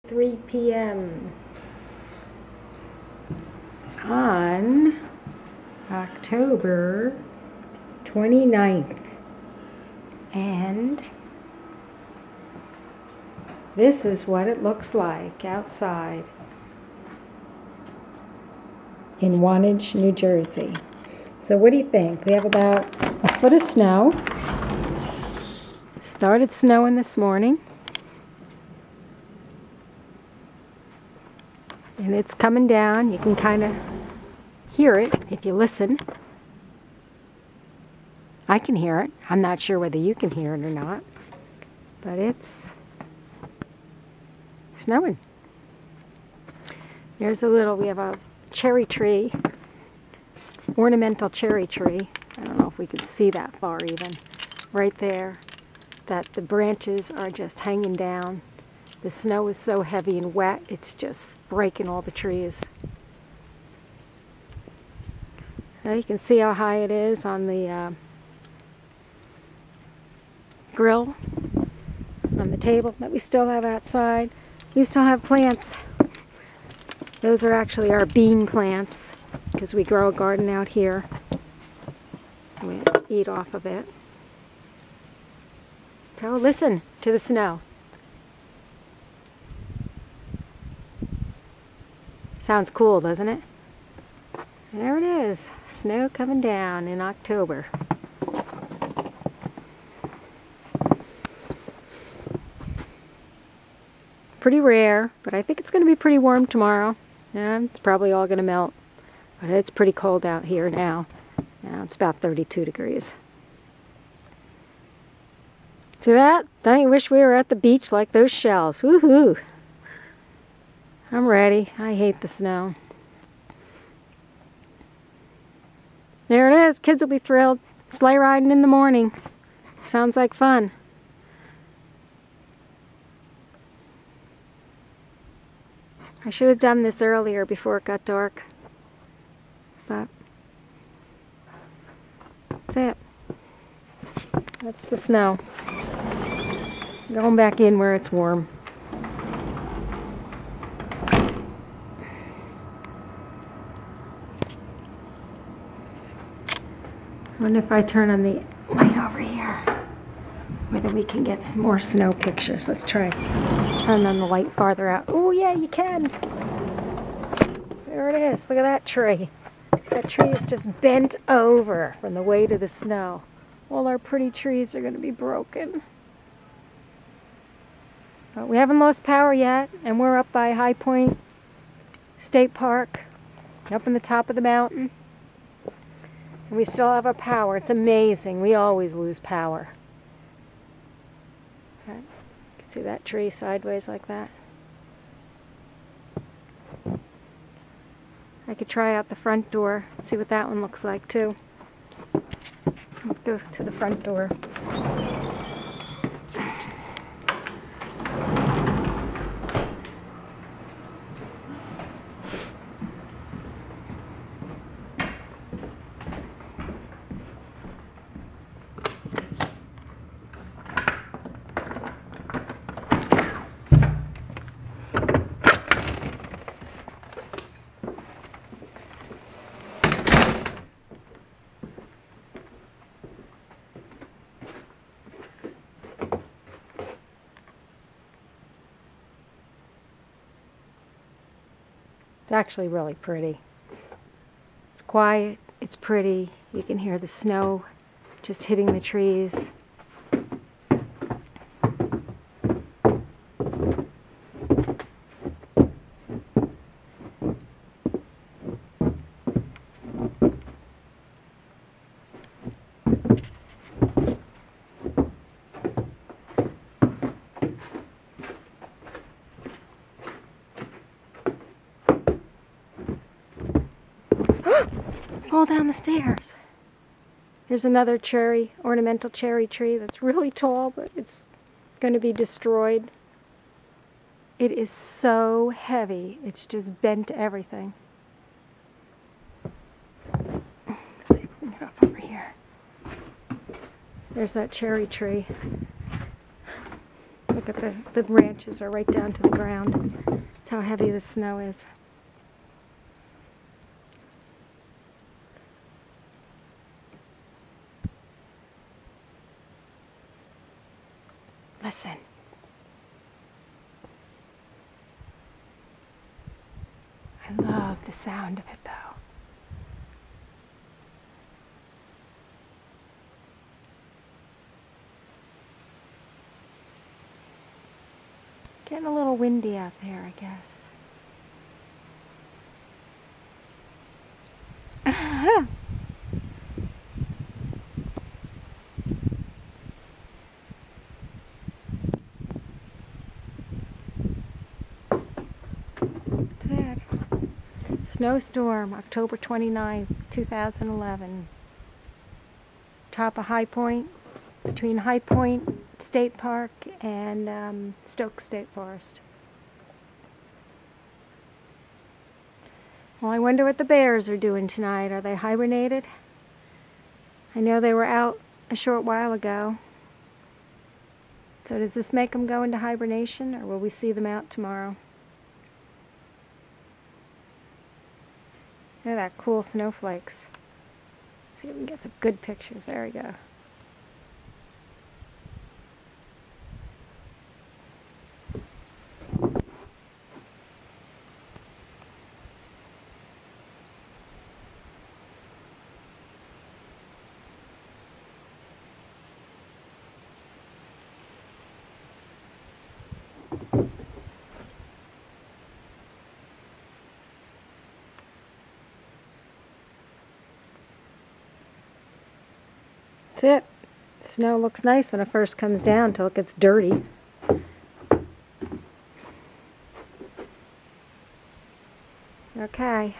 3 p.m. on October 29th. And this is what it looks like outside in Wantage, New Jersey. So what do you think? We have about a foot of snow. Started snowing this morning. And it's coming down. You can kind of hear it if you listen. I can hear it. I'm not sure whether you can hear it or not. But it's snowing. There's a little, we have a cherry tree, ornamental cherry tree. I don't know if we can see that far even. Right there, that the branches are just hanging down. The snow is so heavy and wet, it's just breaking all the trees. Now you can see how high it is on the grill, on the table that we still have outside. We still have plants. Those are actually our bean plants because we grow a garden out here. We eat off of it. So listen to the snow. Sounds cool, doesn't it? There it is, snow coming down in October. Pretty rare, but I think it's going to be pretty warm tomorrow. Yeah, it's probably all going to melt, but it's pretty cold out here now. Now it's about 32 degrees. See that? Don't you wish we were at the beach like those shells? Woohoo! I'm ready. I hate the snow. There it is. Kids will be thrilled. Sleigh riding in the morning. Sounds like fun. I should have done this earlier before it got dark. But that's it. That's the snow. Going back in where it's warm. I wonder if I turn on the light over here, whether we can get some more snow pictures. Let's try. Turn on the light farther out. Oh yeah, you can. There it is. Look at that tree. That tree is just bent over from the weight of the snow. All our pretty trees are going to be broken. But we haven't lost power yet, and we're up by High Point State Park, up in the top of the mountain. And we still have our power. It's amazing. We always lose power. Okay. You can see that tree sideways like that. I could try out the front door, see what that one looks like too. Let's go to the front door. It's actually really pretty. It's quiet, it's pretty. You can hear the snow just hitting the trees. Fall down the stairs. There's another cherry, ornamental cherry tree that's really tall, but it's going to be destroyed. It is so heavy, it's just bent everything. Let's see if we can get up over here. There's that cherry tree. Look Look at the branches are right down to the ground. That's how heavy the snow is. Listen. I love the sound of it though. Getting a little windy out there, I guess. That's it. Snowstorm, October 29th, 2011. Top of High Point, between High Point State Park and Stokes State Forest. Well, I wonder what the bears are doing tonight. Are they hibernated? I know they were out a short while ago. So does this make them go into hibernation, or will we see them out tomorrow? Look at that cool snowflakes. See if we can get some good pictures. There we go. That's it. Snow looks nice when it first comes down until it gets dirty. Okay.